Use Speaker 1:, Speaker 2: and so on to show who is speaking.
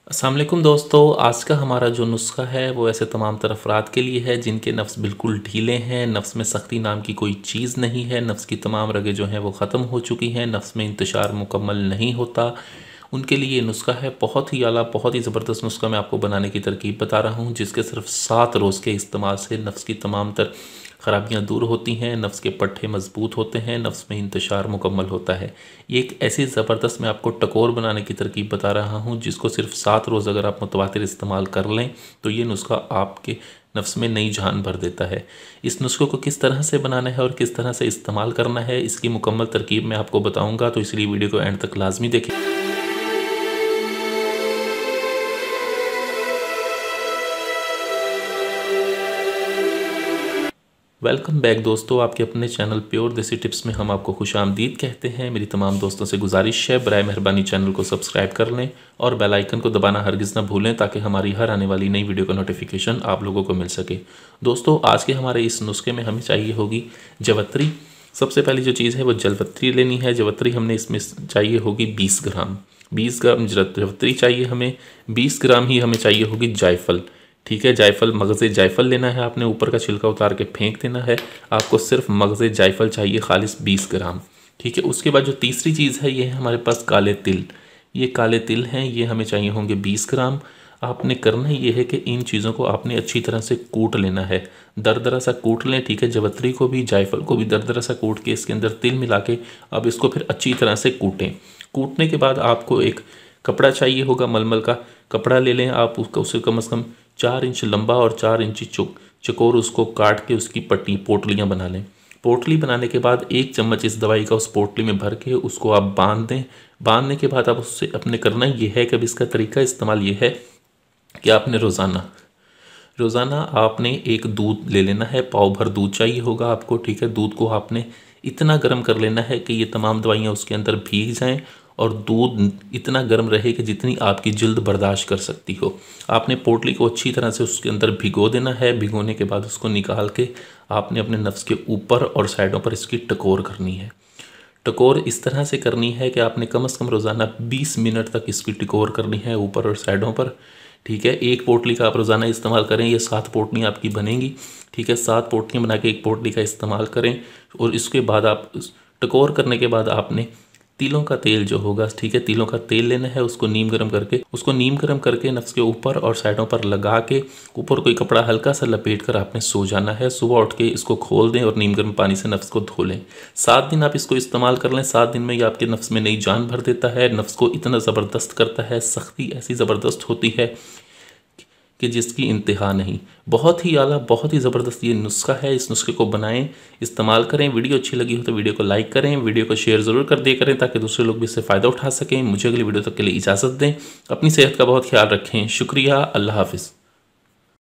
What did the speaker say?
Speaker 1: अस्सलाम वालेकुम दोस्तों, आज का हमारा जो नुस्खा है वो ऐसे तमाम तर अफराद के लिए है जिनके नफ्स बिल्कुल ढीले हैं। नफ्स में सख्ती नाम की कोई चीज़ नहीं है। नफ्स की तमाम रगें जो हैं वो ख़त्म हो चुकी हैं। नफ्स में इंतशार मुकम्मल नहीं होता। उनके लिए ये नुस्खा है बहुत ही आला, बहुत ही ज़बरदस्त नुस्खा मैं आपको बनाने की तरकीब बता रहा हूँ, जिसके सिर्फ 7 रोज़ के इस्तेमाल से नफ्स की तमाम तर ख़राबियाँ दूर होती हैं, नफ्स के पट्टे मज़बूत होते हैं, नफ्स में इंतशार मुकम्मल होता है। ये एक ऐसी ज़बरदस्त मैं आपको टकोर बनाने की तरकीब बता रहा हूँ जिसको सिर्फ 7 रोज़ अगर आप मुतवातिर इस्तेमाल कर लें तो ये नुस्खा आपके नफ्स में नई जान भर देता है। इस नुस्खे को किस तरह से बनाना है और किस तरह से इस्तेमाल करना है, इसकी मुकम्मल तरकीब मैं आपको बताऊँगा, तो इसलिए वीडियो को एंड तक लाजमी देखें। वेलकम बैक दोस्तों, आपके अपने चैनल प्योर देसी टिप्स में हम आपको खुश आमदीद कहते हैं। मेरी तमाम दोस्तों से गुजारिश है, बराए मेहरबानी चैनल को सब्सक्राइब कर लें और बेल आइकन को दबाना हरगिज़ ना भूलें ताकि हमारी हर आने वाली नई वीडियो का नोटिफिकेशन आप लोगों को मिल सके। दोस्तों, आज के हमारे इस नुस्खे में हमें चाहिए होगी जवत्री। सबसे पहली जो चीज़ है वो जवत्री लेनी है। जवत्री हमने इसमें चाहिए होगी 20 ग्राम। 20 ग्राम जवत्री चाहिए हमें। 20 ग्राम ही हमें चाहिए होगी जायफल। ठीक है, जायफल, मगज़े जायफल लेना है आपने, ऊपर का छिलका उतार के फेंक देना है। आपको सिर्फ मगज़े जायफल चाहिए खालिस 20 ग्राम। ठीक है, उसके बाद जो तीसरी चीज़ है ये है हमारे पास काले तिल। ये काले तिल हैं, ये हमें चाहिए होंगे 20 ग्राम। आपने करना ये है कि इन चीज़ों को आपने अच्छी तरह से कूट लेना है, दरदरा सा कूट लें। ठीक है, जवत्री को भी जायफल को भी दरदरा सा कूट के इसके अंदर तिल मिला के अब इसको फिर अच्छी तरह से कूटें। कूटने के बाद आपको एक कपड़ा चाहिए होगा, मलमल का कपड़ा ले लें आप। उसका उसे कम से कम 4 इंच लंबा और 4 इंच चकोर उसको काट के उसकी पट्टी पोटलियाँ बना लें। पोटली बनाने के बाद 1 चम्मच इस दवाई का उस पोटली में भर के उसको आप बांध दें। बांधने के बाद आप उससे अपने करना ये है कि अब इसका तरीका इस्तेमाल ये है कि आपने रोज़ाना आपने एक दूध ले लेना है। पाव भर दूध चाहिए होगा आपको। ठीक है, दूध को आपने इतना गर्म कर लेना है कि ये तमाम दवाइयाँ उसके अंदर भीग जाएं और दूध इतना गर्म रहे कि जितनी आपकी जल्द बर्दाश्त कर सकती हो। आपने पोटली को अच्छी तरह से उसके अंदर भिगो देना है। भिगोने के बाद उसको निकाल के आपने अपने नफ्स के ऊपर और साइडों पर इसकी टकोर करनी है। टकोर इस तरह से करनी है कि आपने कम से कम रोज़ाना 20 मिनट तक इसकी टकोर करनी है ऊपर और साइडों पर। ठीक है, एक पोटली का आप रोज़ाना इस्तेमाल करें, ये 7 पोटलियाँ आपकी बनेंगी। ठीक है, 7 पोटलियाँ बना के एक पोटली का इस्तेमाल करें और इसके बाद आप टकोर करने के बाद आपने तिलों का तेल जो होगा, ठीक है, तिलों का तेल लेना है। उसको नीम गर्म करके नफ्स के ऊपर और साइडों पर लगा के ऊपर कोई कपड़ा हल्का सा लपेट कर आपने सो जाना है। सुबह उठ के इसको खोल दें और नीम गर्म पानी से नफ्स को धो लें। 7 दिन आप इसको इस्तेमाल कर लें। 7 दिन में ये आपके नफ्स में नई जान भर देता है, नफ्स को इतना ज़बरदस्त करता है, सख्ती ऐसी ज़बरदस्त होती है कि जिसकी इंतहा नहीं। बहुत ही आला, बहुत ही ज़बरदस्त ये नुस्खा है। इस नुस्खे को बनाएं, इस्तेमाल करें। वीडियो अच्छी लगी हो तो वीडियो को लाइक करें, वीडियो को शेयर ज़रूर कर दिया करें ताकि दूसरे लोग भी इससे फ़ायदा उठा सकें। मुझे अगली वीडियो तक के लिए इजाज़त दें। अपनी सेहत का बहुत ख्याल रखें। शुक्रिया। अल्लाह हाफ़िज़।